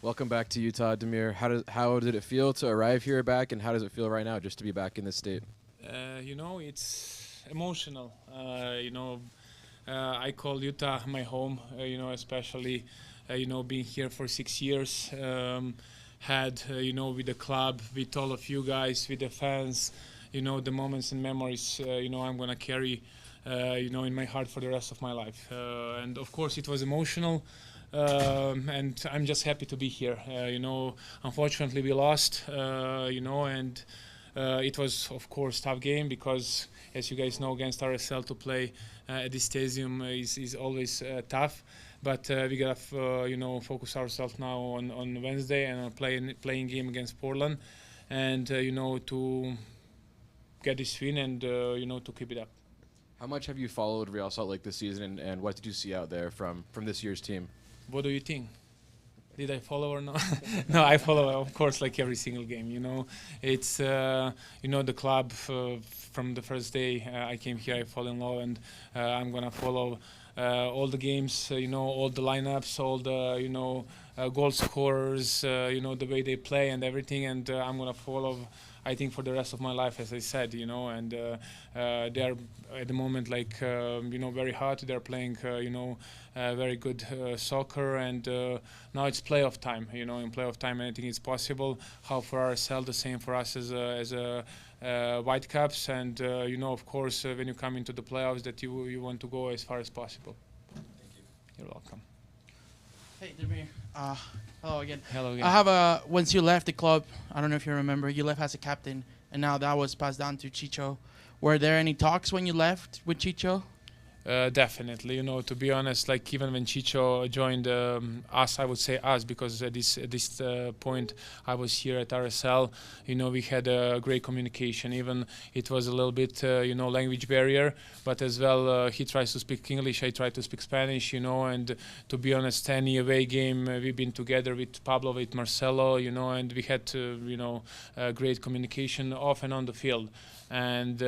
Welcome back to Utah, Deir. How did it feel to arrive here back, and how does it feel right now just to be back in this state? It's emotional. I call Utah my home. Especially, being here for 6 years. Had with the club, with all of you guys, with the fans. The moments and memories. I'm gonna carry. In my heart for the rest of my life. And of course, it was emotional. And I'm just happy to be here. Unfortunately, we lost. And it was, of course, tough game because, as you guys know, against RSL to play at this stadium is always tough. But we gotta, focus ourselves now on Wednesday and playing game against Portland, and to get this win and to keep it up. How much have you followed Real Salt Lake this season, and what did you see out there from this year's team? What do you think? Did I follow or not? No, I follow, of course, like every single game. It's the club from the first day I came here. I fall in love, and I'm gonna follow all the games. All the lineups, all the goal scorers. The way they play and everything, and I'm gonna follow. I think for the rest of my life, as I said, and they're at the moment very hot. They're playing, very good soccer, and now it's playoff time. In playoff time, anything is possible. How for RSL, the same for us as a Whitecaps, and of course, when you come into the playoffs, that you want to go as far as possible. Thank you. You're welcome. Hey, Deir. Hello again. Hello again. I have once you left the club, I don't know if you remember, you left as a captain, and now that was passed down to Chicho. Were there any talks when you left with Chicho? Definitely, to be honest, like even when Chicho joined us, I would say us, because at this point I was here at RSL. We had a great communication. Even it was a little bit, language barrier, but as well he tries to speak English, I try to speak Spanish, and to be honest, any away game we've been together with Pablo, with Marcelo, and we had, great communication off and on the field, and.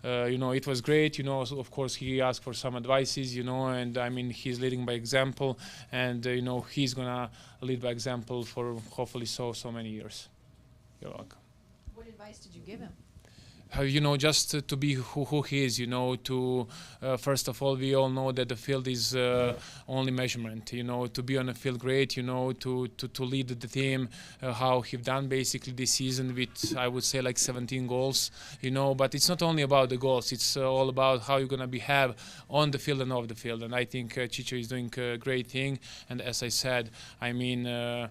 It was great. So of course, he asked for some advices. And I mean, he's leading by example, and he's gonna lead by example for hopefully so many years. You're welcome. What advice did you give him? Just to be who he is, to first of all, we all know that the field is only measurement, to be on the field great, to lead the team, how he've done basically this season with, I would say, like 17 goals, but it's not only about the goals, it's all about how you're going to behave on the field and off the field. And I think Chicho is doing a great thing. And as I said, I mean, I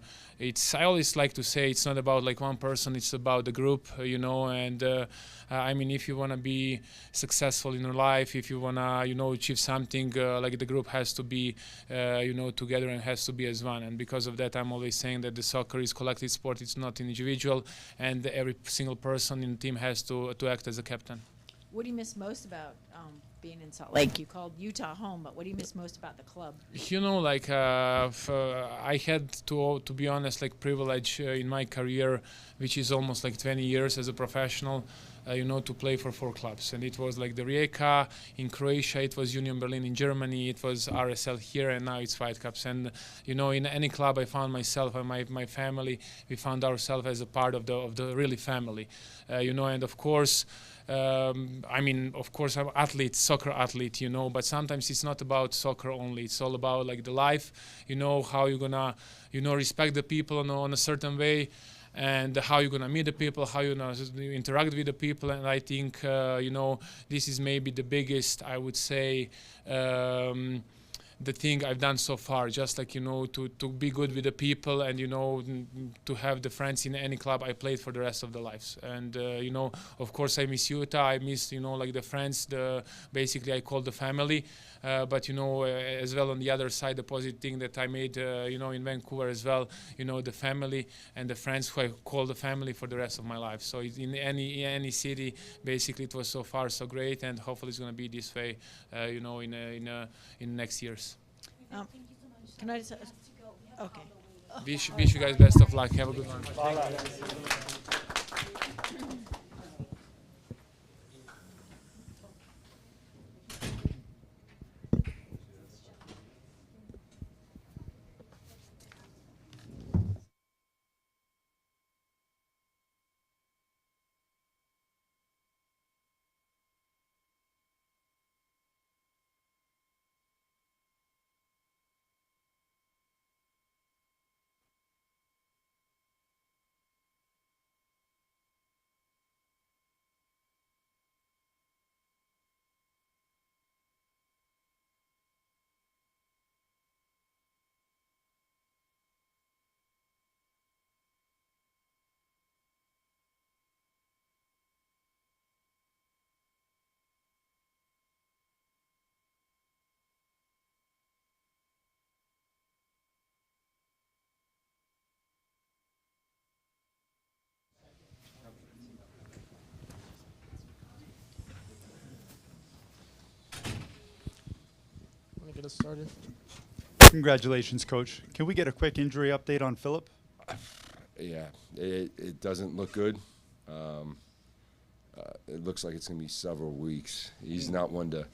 always like to say it's not about like one person, it's about the group, and I mean, if you want to be successful in your life, if you want to, achieve something, like the group has to be, together and has to be as one. And because of that, I'm always saying that the soccer is collective sport, it's not individual, and every single person in the team has to act as a captain. What do you miss most about being in Salt Lake? You called Utah home, but what do you miss most about the club? I had to be honest, like privilege in my career, which is almost like 20 years as a professional, to play for 4 clubs. And it was like the Rijeka in Croatia, it was Union Berlin in Germany, it was RSL here, and now it's Whitecaps. And, in any club I found myself and my family, we found ourselves as a part of the really family, and of course, of course, I'm athlete, soccer athlete, but sometimes it's not about soccer only. It's all about like the life, how you're gonna, respect the people on a certain way, and how you're gonna meet the people, how you're gonna interact with the people. And I think, this is maybe the biggest, I would say, the thing I've done so far, just like, to be good with the people, and, to have the friends in any club I played for the rest of the lives. And, of course, I miss Utah, I miss, like the friends, basically I call the family. But, as well on the other side, the positive thing that I made, in Vancouver as well, the family and the friends who I call the family for the rest of my life. So in any city, basically it was so far so great, and hopefully it's going to be this way, in next years. Can I just? Okay. Wish you guys best of luck. Have a good one. us started. Congratulations, Coach. Can we get a quick injury update on Philip? Yeah, it doesn't look good. It looks like it's going to be several weeks. He's not one to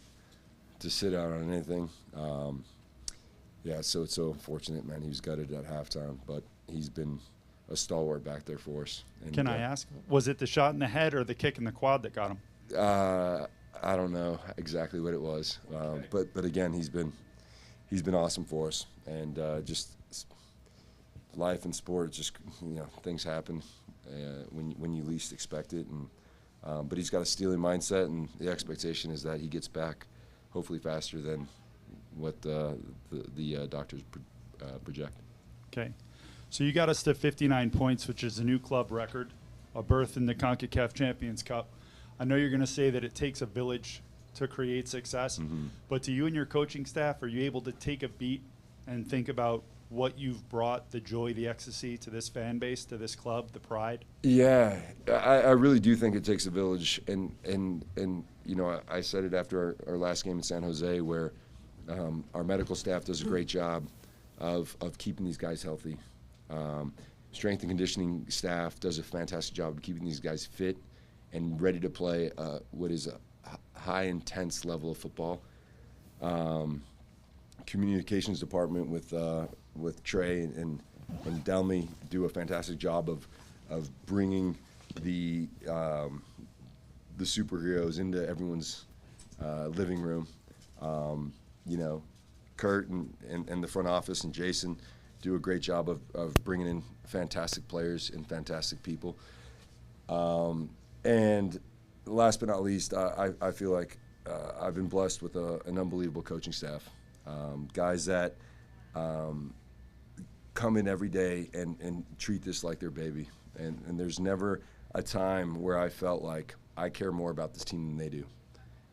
sit out on anything. Yeah, so it's so unfortunate, man. He was gutted at halftime, but he's been a stalwart back there for us. And, Can I ask, was it the shot in the head or the kick in the quad that got him? I don't know exactly what it was, but again, he's been awesome for us, and just life and sport, just things happen when you least expect it, and but he's got a stealing mindset, and the expectation is that he gets back hopefully faster than what the doctors project. Okay. So you got us to 59 points, which is a new club record, a berth in the CONCACAF Champions Cup. I know you're going to say that it takes a village to create success, but to you and your coaching staff, are you able to take a beat and think about what you've brought, the joy, the ecstasy to this fan base, to this club, the pride? Yeah, I really do think it takes a village, and I said it after our last game in San Jose, where our medical staff does a great job of keeping these guys healthy. Strength and conditioning staff does a fantastic job of keeping these guys fit and ready to play what is a high intense level of football. Communications department with Trey and Delmy do a fantastic job of bringing the superheroes into everyone's living room. Kurt and the front office and Jason do a great job of bringing in fantastic players and fantastic people. And last but not least, I feel like I've been blessed with an unbelievable coaching staff. Guys that come in every day and treat this like their baby. And there's never a time where I felt like I care more about this team than they do.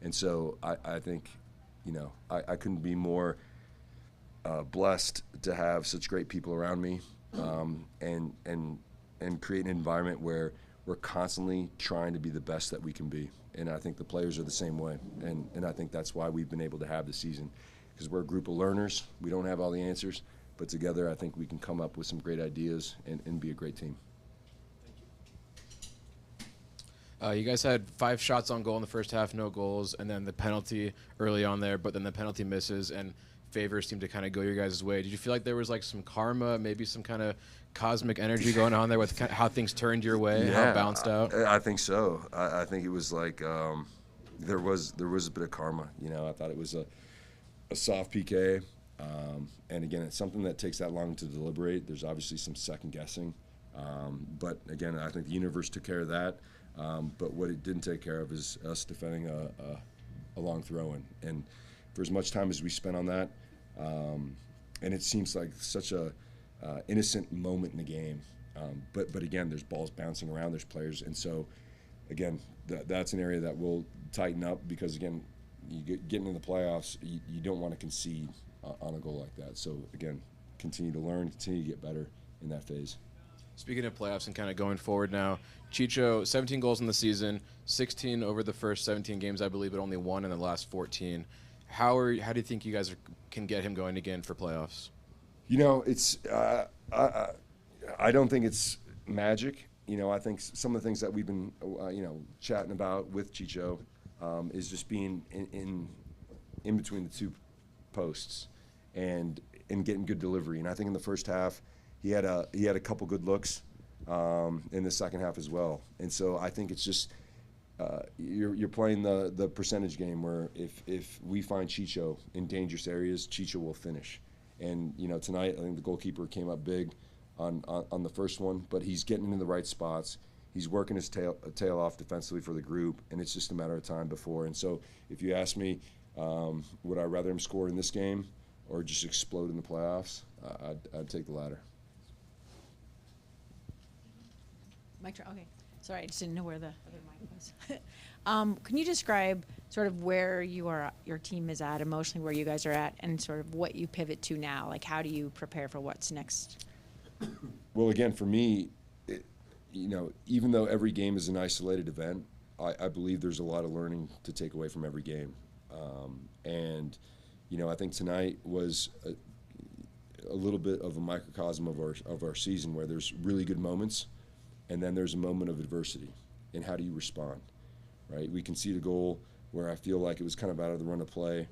And so I think, I couldn't be more blessed to have such great people around me, and create an environment where we're constantly trying to be the best that we can be. And I think the players are the same way. And I think that's why we've been able to have this season, because we're a group of learners. We don't have all the answers, but together I think we can come up with some great ideas and be a great team. You guys had 5 shots on goal in the first half, no goals, and then the penalty early on there, but then the penalty misses, and favors seemed to kind of go your guys' way. Did you feel like there was like some karma, maybe some kind of cosmic energy going on there with how things turned your way, how it bounced out? I think so. I think it was like there was a bit of karma. I thought it was a soft PK, and again, it's something that takes that long to deliberate. There's obviously some second guessing, but again, I think the universe took care of that. But what it didn't take care of is us defending a long throw-in. And for as much time as we spent on that, and it seems like such a innocent moment in the game. But again, there's balls bouncing around, there's players. And so, again, that's an area that we'll tighten up, because, again, you get into the playoffs, you don't want to concede on a goal like that. So, again, continue to learn, continue to get better in that phase. Speaking of playoffs and kind of going forward now, Chicho, 17 goals in the season, 16 over the first 17 games, I believe, but only 1 in the last 14. How do you think you guys can get him going again for playoffs? It's I don't think it's magic. I think some of the things that we've been chatting about with Chicho is just being in between the two posts and getting good delivery. And I think in the first half he had a couple good looks in the second half as well. And so I think it's just you're playing the percentage game, where if we find Chicho in dangerous areas, Chicho will finish. And tonight I think the goalkeeper came up big on the first one, but he's getting in the right spots. He's working his tail off defensively for the group, and it's just a matter of time before. And so if you ask me, would I rather him score in this game or just explode in the playoffs? I'd take the latter. Okay. Sorry, I just didn't know where the other mic was. Can you describe sort of where your team is at emotionally, where you guys are at, and sort of what you pivot to now? Like, how do you prepare for what's next? Well, again, for me, even though every game is an isolated event, I believe there's a lot of learning to take away from every game. And I think tonight was a little bit of a microcosm of our season, where there's really good moments, and then there's a moment of adversity, and how do you respond, right? We conceded a goal where I feel like it was kind of out of the run of play,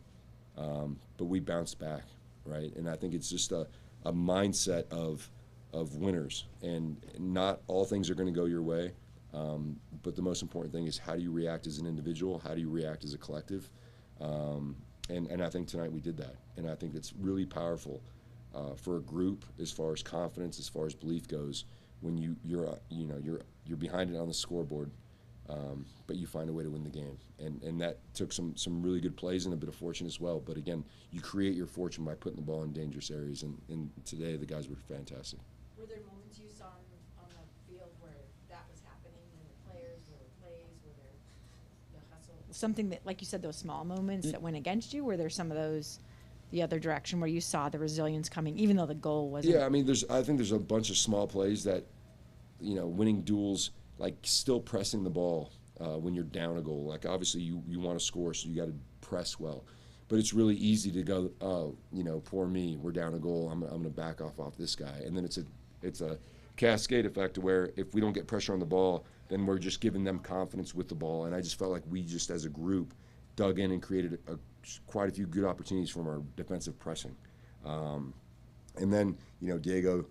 but we bounced back, right? And I think it's just a mindset of winners, and not all things are going to go your way, but the most important thing is, how do you react as an individual? How do you react as a collective? And I think tonight we did that, and I think it's really powerful for a group, as far as confidence, as far as belief goes, when you're behind it on the scoreboard, but you find a way to win the game, and that took some really good plays and a bit of fortune as well. But again, you create your fortune by putting the ball in dangerous areas, and today the guys were fantastic. Were there moments you saw on the field where that was happening, in the players, were there plays, were there the hustle? Something that, like you said, those small moments that went against you, were there some of those the other direction where you saw the resilience coming, even though the goal wasn't? Yeah, I mean, I think there's a bunch of small plays that, winning duels, like still pressing the ball when you're down a goal. Like, obviously you want to score, so you got to press well. But it's really easy to go, oh, poor me, we're down a goal, I'm going to back off this guy. And then it's a cascade effect to where if we don't get pressure on the ball, then we're just giving them confidence with the ball. And I just felt like we just, as a group, dug in and created quite a few good opportunities from our defensive pressing. And then, Diego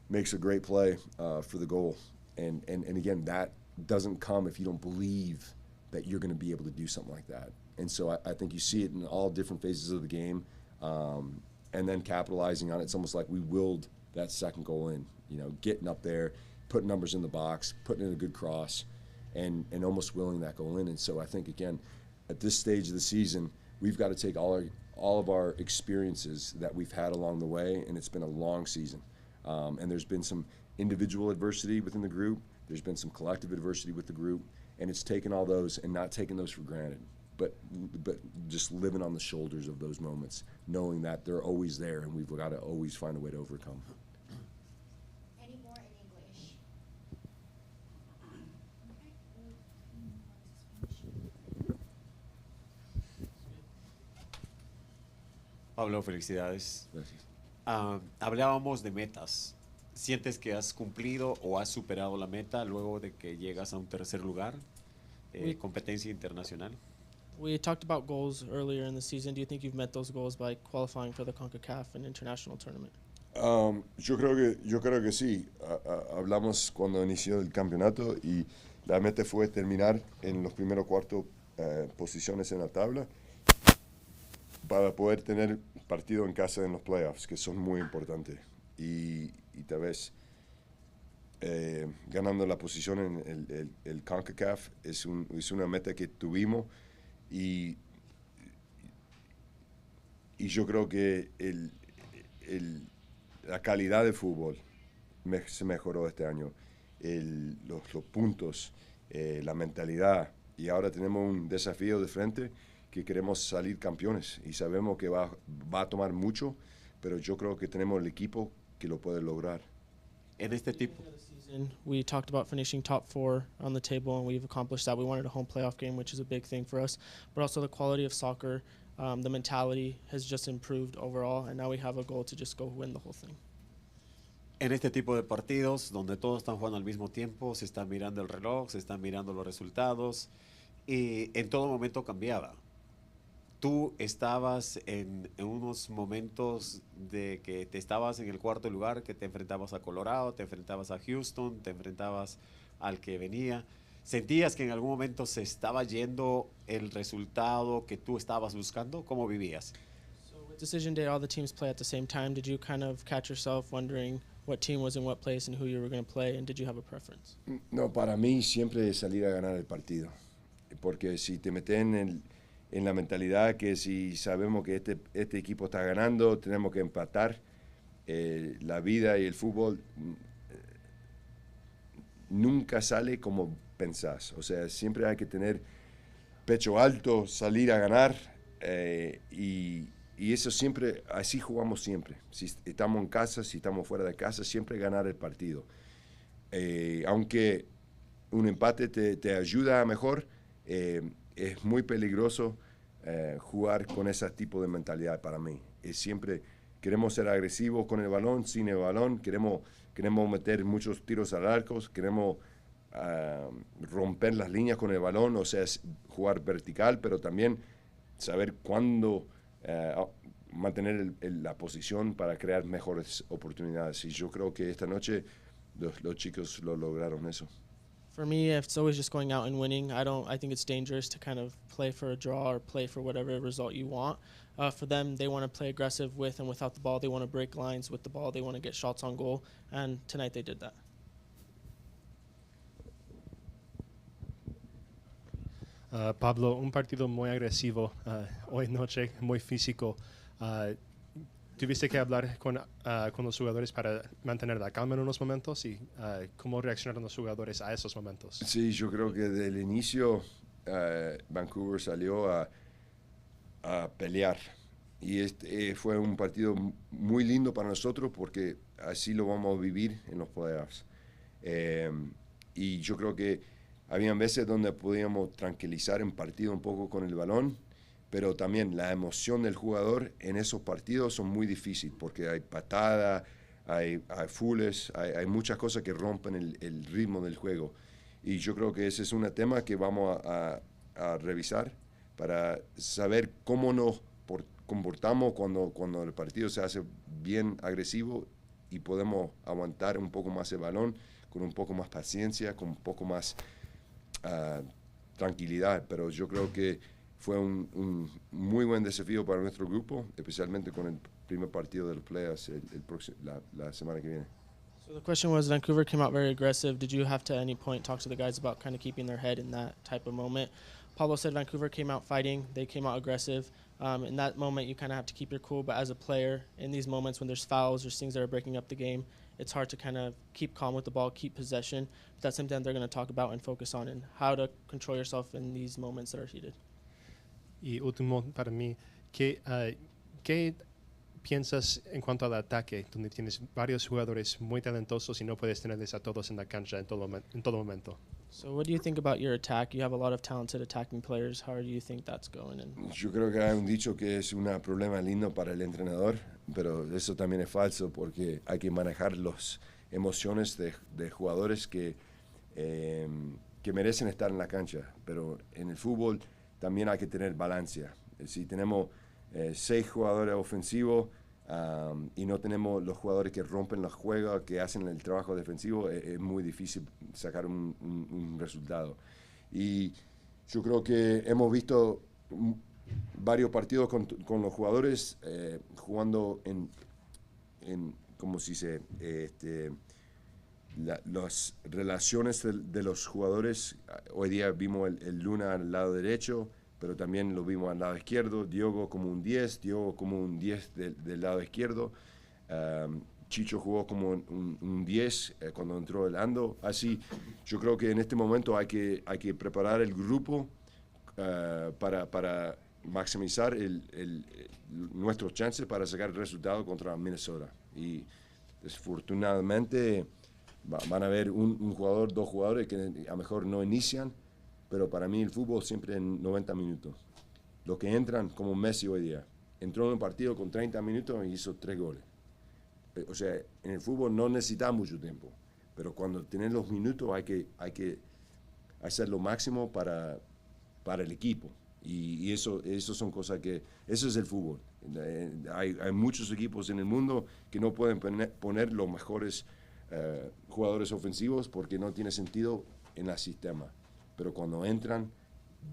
makes a great play for the goal. And again, that doesn't come if you don't believe that you're going to be able to do something like that. And so I think you see it in all different phases of the game, and then capitalizing on it. It's almost like we willed that second goal in, getting up there, putting numbers in the box, putting in a good cross, and almost willing that goal in. And so I think, again, at this stage of the season, we've got to take all of our experiences that we've had along the way, and it's been a long season. And there's been some individual adversity within the group, there's been some collective adversity with the group, and it's taken all those and not taking those for granted, but just living on the shoulders of those moments, knowing that they're always there, and we've got to always find a way to overcome. Any more in English? Pablo, felicidades. Gracias. Hablábamos de metas. ¿Sientes que has cumplido o has superado la meta luego de que llegas a un tercer lugar? Competencia internacional. We talked about goals earlier in the season. Do you think you've met those goals by qualifying for the CONCACAF and international tournament? Yo creo que sí. Hablamos cuando inició el campeonato, y la meta fue terminar en los primeros cuatro posiciones en la tabla para poder tener partido en casa en los playoffs, que son muy importantes. Y tal vez ganando la posición en el CONCACAF es una meta que tuvimos, y yo creo que la calidad de fútbol se mejoró este año, los puntos, la mentalidad, y ahora tenemos un desafío de frente que queremos salir campeones, y sabemos que va a tomar mucho, pero yo creo que tenemos el equipo que lo puede lograr. En este tipo. We talked about finishing top 4 on the table, and we've accomplished that. We wanted a home playoff game, which is a big thing for us, but also the quality of soccer, the mentality has just improved overall, and now we have a goal to just go win the whole thing. En este tipo de partidos donde todos están jugando al mismo tiempo, se está mirando el reloj, se están mirando los resultados, y en todo momento cambiaba. Tú estabas en unos momentos de que te estabas en el cuarto lugar, que te enfrentabas a Colorado, te enfrentabas a Houston, te enfrentabas al que venía. ¿Sentías que en algún momento se estaba yendo el resultado que tú estabas buscando? ¿Cómo vivías? So with Decision Day, all the teams play at the same time. Did you kind of catch yourself wondering what team was in what place and who you were going to play, and did you have a preference? No, para mí siempre es salir a ganar el partido, porque si te metes en la mentalidad que si sabemos que este equipo está ganando, tenemos que empatar, la vida y el fútbol nunca sale como pensás. O sea, siempre hay que tener pecho alto, salir a ganar, y eso siempre, así jugamos siempre. Si estamos en casa, si estamos fuera de casa, siempre ganar el partido. Aunque un empate te ayuda mejor, es muy peligroso jugar con ese tipo de mentalidad para mí. Es siempre queremos ser agresivos con el balón, sin el balón, queremos meter muchos tiros al arco, queremos romper las líneas con el balón, o sea, es jugar vertical, pero también saber cuándo mantener la posición para crear mejores oportunidades. Y yo creo que esta noche los chicos lo lograron eso. For me, it's always just going out and winning. I think it's dangerous to kind of play for a draw or play for whatever result you want. For them, they want to play aggressive with and without the ball. They want to break lines with the ball. They want to get shots on goal. And tonight they did that. Pablo, un partido muy agresivo hoy noche, muy físico. ¿Tuviste que hablar con los jugadores para mantener la calma en unos momentos y cómo reaccionaron los jugadores a esos momentos? Sí, yo creo que desde el inicio Vancouver salió a pelear y fue un partido muy lindo para nosotros porque así lo vamos a vivir en los playoffs. Y yo creo que habían veces donde podíamos tranquilizar en partido un poco con el balón, pero también la emoción del jugador en esos partidos son muy difíciles porque hay patada, hay fulls, hay muchas cosas que rompen el ritmo del juego. Y yo creo que ese es un tema que vamos a revisar para saber cómo nos comportamos cuando el partido se hace bien agresivo y podemos aguantar un poco más el balón con un poco más paciencia, con un poco más tranquilidad. Pero yo creo que fue un muy buen desafío para nuestro grupo, especialmente con el primer partido de los playoffs la semana que viene. So the question was, Vancouver came out very aggressive. Did you have to at any point talk to the guys about kind of keeping their head in that type of moment? Pablo said Vancouver came out fighting. They came out aggressive. In that moment, you kind of have to keep your cool. But as a player, in these moments when there's fouls, there's things that are breaking up the game, it's hard to kind of keep calm with the ball, keep possession. But that's something that they're going to talk about and focus on, and how to control yourself in these moments that are heated. Y último para mí, ¿qué piensas en cuanto al ataque, donde tienes varios jugadores muy talentosos y no puedes tenerles a todos en la cancha en todo momento? So what do you think about your attack? You have a lot of talented attacking players. How do you think that's going? Yo creo que hay un dicho que es un problema lindo para el entrenador, pero eso también es falso porque hay que manejar las emociones de jugadores que merecen estar en la cancha, pero en el fútbol también hay que tener balanza. Si tenemos 6 jugadores ofensivos y no tenemos los jugadores que rompen los juegos, que hacen el trabajo defensivo, es muy difícil sacar un resultado. Y yo creo que hemos visto varios partidos con los jugadores jugando en ¿cómo se dice? Las relaciones de los jugadores. Hoy día vimos el Luna al lado derecho, pero también lo vimos al lado izquierdo. Diego como un 10 del lado izquierdo. Chicho jugó como un 10 cuando entró el Ando. Así, yo creo que en este momento hay que preparar el grupo para maximizar nuestros chances para sacar el resultado contra Minnesota. Y desafortunadamente van a haber un jugador, 2 jugadores que a lo mejor no inician, pero para mí el fútbol siempre en 90 minutos. Los que entran, como Messi hoy día, entró en un partido con 30 minutos y hizo 3 goles. O sea, en el fútbol no necesita mucho tiempo, pero cuando tienen los minutos hay que hacer lo máximo para el equipo. Y eso son cosas eso es el fútbol. Hay muchos equipos en el mundo que no pueden poner los mejores jugadores ofensivos porque no tiene sentido en el sistema. Pero cuando entran,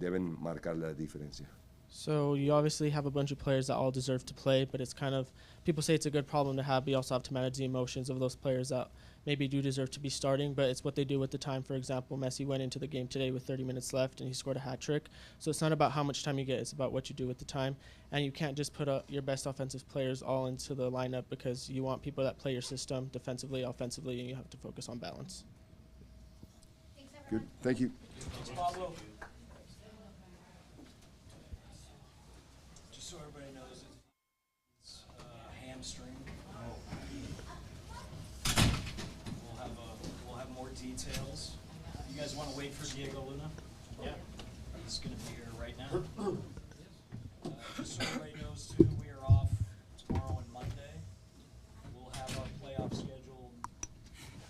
deben marcar la diferencia. So you obviously have a bunch of players that all deserve to play, but it's kind of, people say it's a good problem to have, but you also have to manage the emotions of those players that maybe do deserve to be starting, but it's what they do with the time. For example, Messi went into the game today with 30 minutes left and he scored a hat trick. So it's not about how much time you get, it's about what you do with the time. And you can't just put your best offensive players all into the lineup because you want people that play your system defensively, offensively, and you have to focus on balance. Good. Thank you. Just so everybody knows, it's hamstring. We'll have more details. You guys want to wait for Diego Luna? Yeah. He's going to be here right now. so everybody knows too, we are off tomorrow and Monday. We'll have our playoff schedule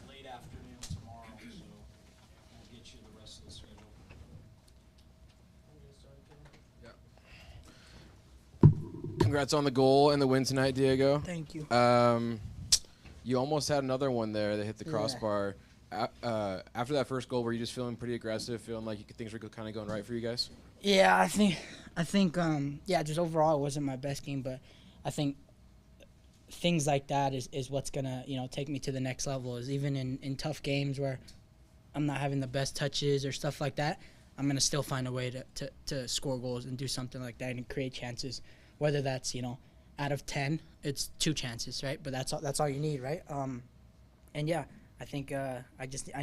late afternoon tomorrow, so we'll get you the rest of the schedule. Congrats on the goal and the win tonight, Diego. Thank you. You almost had another one there that hit the Yeah. crossbar. After that first goal, were you just feeling pretty aggressive, feeling like things were kind of going right for you guys? Yeah, I think, yeah, just overall it wasn't my best game, but I think things like that is what's gonna, take me to the next level. Is even in tough games where I'm not having the best touches or stuff like that, I'm gonna still find a way to score goals and do something like that and create chances. Whether that's out of 10, it's 2 chances, right? But that's all you need, right? And yeah, I think I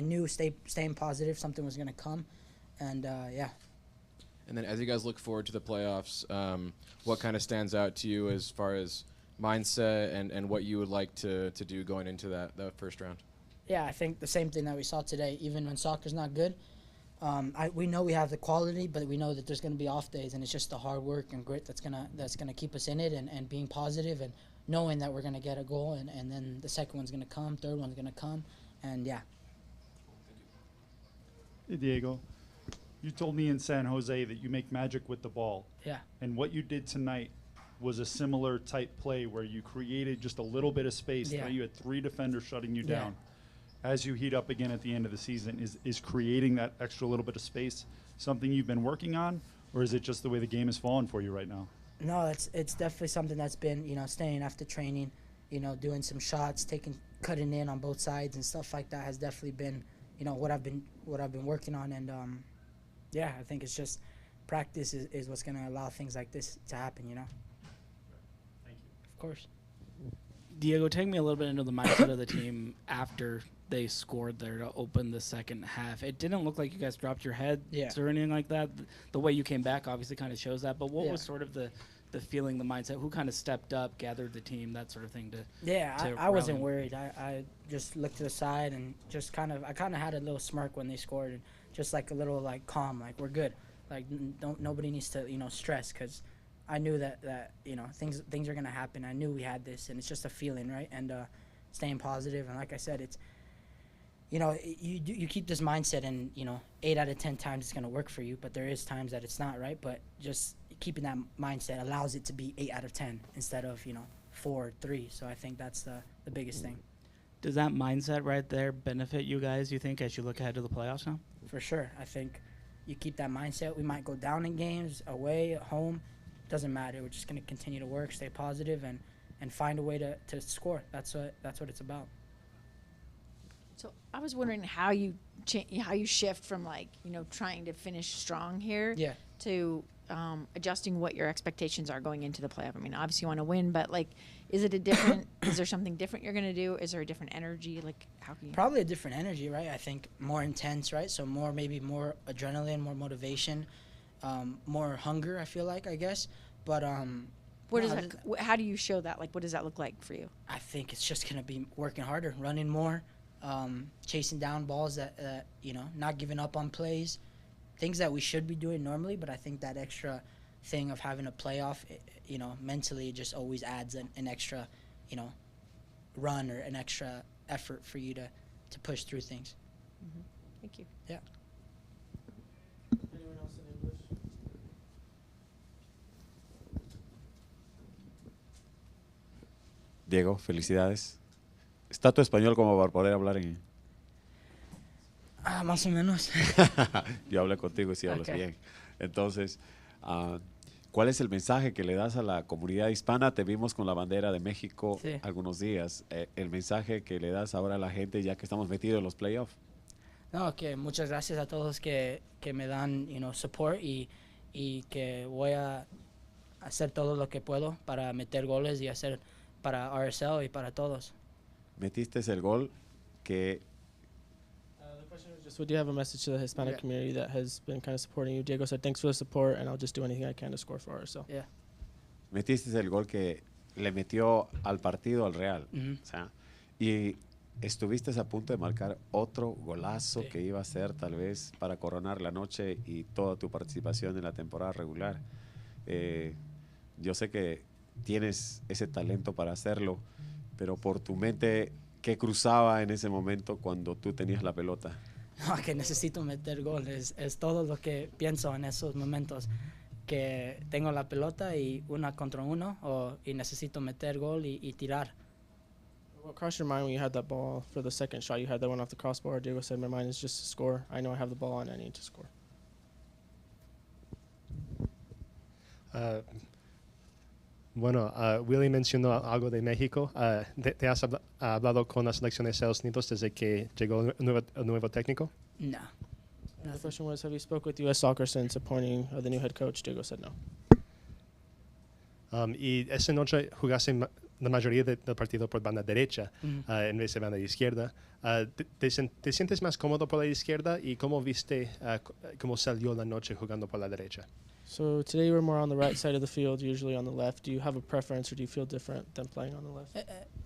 knew staying positive, something was gonna come, and yeah. And then as you guys look forward to the playoffs, what kind of stands out to you as far as mindset and what you would like to do going into that first round? Yeah, I think the same thing that we saw today. Even when soccer's not good, we know we have the quality, but we know that there's going to be off days, and it's just the hard work and grit that's gonna keep us in it, and being positive and knowing that we're gonna get a goal, and then the second one's gonna come, third one's gonna come, and yeah. Hey, Diego, you told me in San Jose that you make magic with the ball. Yeah. And what you did tonight was a similar type play where you created just a little bit of space. Yeah. Right? You had 3 defenders shutting you Yeah. down. As you heat up again at the end of the season, is creating that extra little bit of space something you've been working on, or is it just the way the game is falling for you right now? No, it's definitely something that's been, staying after training, doing some shots, cutting in on both sides and stuff like that has definitely been, what I've been working on, and yeah, I think it's just practice is what's gonna allow things like this to happen, Thank you. Of course. Diego, take me a little bit into the mindset of the team after they scored there to open the second half. It didn't look like you guys dropped your head or anything like that. The way you came back obviously kind of shows that. But what was sort of the feeling, the mindset? Who kind of stepped up, gathered the team, that sort of thing? I wasn't worried. I just looked to the side and just kind of had a little smirk when they scored, and just like a little like calm, like we're good. Like nobody needs to stress, because I knew that things are gonna happen. I knew we had this, and it's just a feeling, right? And staying positive, and like I said, it's you keep this mindset, and 8 out of 10 times it's gonna work for you, but there is times that it's not, right? But just keeping that mindset allows it to be 8 out of 10 instead of 4 or 3. So I think that's the biggest thing. Does that mindset right there benefit you guys, you think, as you look ahead to the playoffs now? For sure. I think you keep that mindset. We might go down in games, away, at home. Doesn't matter. We're just going to continue to work, stay positive, and find a way to score. That's what it's about. So I was wondering how you shift from trying to finish strong here to adjusting what your expectations are going into the playoff. I mean, obviously you want to win, but is it a different? Is there something different you're going to do? Is there a different energy? How can you? Probably a different energy, right? I think more intense, right? So maybe more adrenaline, more motivation, more hunger. I feel like, I guess, but how do you show that? What does that look like for you? I think it's just gonna be working harder, running more, chasing down balls that not giving up on plays, things that we should be doing normally. But I think that extra thing of having a playoff, mentally, it just always adds an extra, run or an extra effort for you to push through things. Mm-hmm. Thank you. Yeah. Anyone else in English? Diego, felicidades. ¿Está tu español como para poder hablar en...? Más o menos. Yo hablé contigo y sí hablas bien. Entonces, ¿cuál es el mensaje que le das a la comunidad hispana? Te vimos con la bandera de México algunos días. El mensaje que le das ahora a la gente ya que estamos metidos en los playoffs. No, que muchas gracias a todos que me dan, support, y que voy a hacer todo lo que puedo para meter goles y hacer para RSL y para todos. Metiste el gol que... The question is just, would you have a message to the Hispanic community that has been kind of supporting you? Diego said, thanks for the support, and I'll just do anything I can to score for RSL. Yeah. Metiste el gol que le metió al partido al Real. Mm-hmm. O sea, y estuviste a punto de marcar otro golazo que iba a ser tal vez para coronar la noche y toda tu participación en la temporada regular. yo sé que tienes ese talento para hacerlo, pero por tu mente, ¿qué cruzaba en ese momento cuando tú tenías la pelota? No, que necesito meter goles. Es todo lo que pienso en esos momentos. Que tengo la pelota y 1 contra 1 y necesito meter gol y tirar. What crossed your mind when you had that ball for the second shot? You had that one off the crossbar. Diego said, my mind is just to score. I know I have the ball and I need to score. Bueno, Willy mencionó algo de México. ¿Te has hablado con la selección de Estados Unidos desde que llegó el nuevo técnico? No. The question was, have you spoke with U.S. Soccer since appointing the new head coach? Diego said no. Y esa noche jugaste la mayoría del partido por banda derecha en vez de banda izquierda. ¿Te sientes más cómodo por la izquierda y cómo viste cómo salió la noche jugando por la derecha? So today you were more on the right side of the field, usually on the left. Do you have a preference or do you feel different than playing on the left?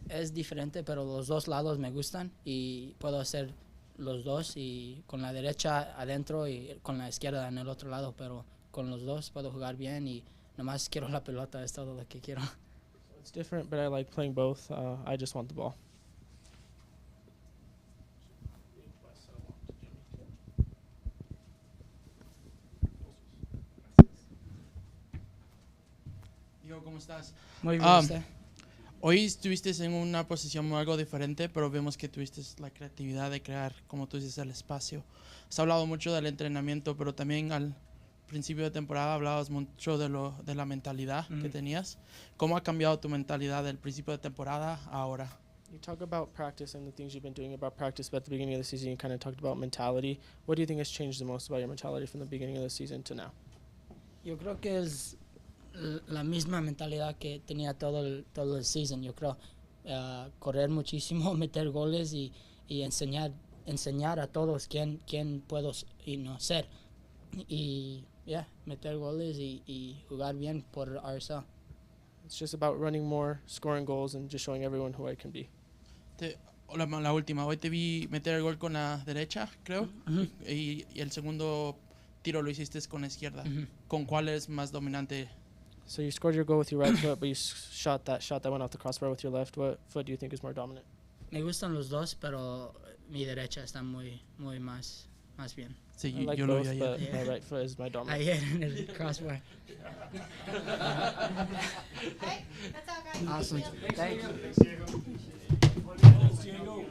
Es diferente, pero los dos lados me gustan y puedo hacer los dos y con la derecha adentro y con la izquierda en el otro lado, pero con los dos puedo jugar bien y nomás quiero la pelota, es todo lo que quiero. It's different, but I like playing both. I just want the ball. Diego, ¿cómo estás? Muy bien, ¿usted? Hoy estuviste en una posición algo diferente, pero vemos que tuviste la creatividad de crear, como tú dices, el espacio. Has hablado mucho del entrenamiento, pero también al principio de temporada hablabas mucho de la mentalidad que tenías. ¿Cómo ha cambiado tu mentalidad del principio de temporada a ahora? You talk about practice and the things you've been doing about practice, but at the beginning of the season you kind of talked about mentality. What do you think has changed the most about your mentality from the beginning of the season to now? Yo creo que es la misma mentalidad que tenía todo el season, yo creo. Correr muchísimo, meter goles y enseñar a todos quién puedo ser. Y meter goles y jugar bien por RSL. It's just about running more, scoring goals, and just showing everyone who I can be. La última, hoy te vi meter el gol con la derecha, creo, y el segundo tiro lo hiciste con la izquierda. ¿Con cuál es más dominante? So you scored your goal with your right foot, but you shot that went off the crossbar with your left. What foot do you think is more dominant? Me gustan los dos, pero mi derecha está muy más bien. Sí, I like yo both, lo vi but ayer. my right foot is my dominant. Ayer en el crossbar. Hey, that's all, guys. Awesome. Thank you. Diego.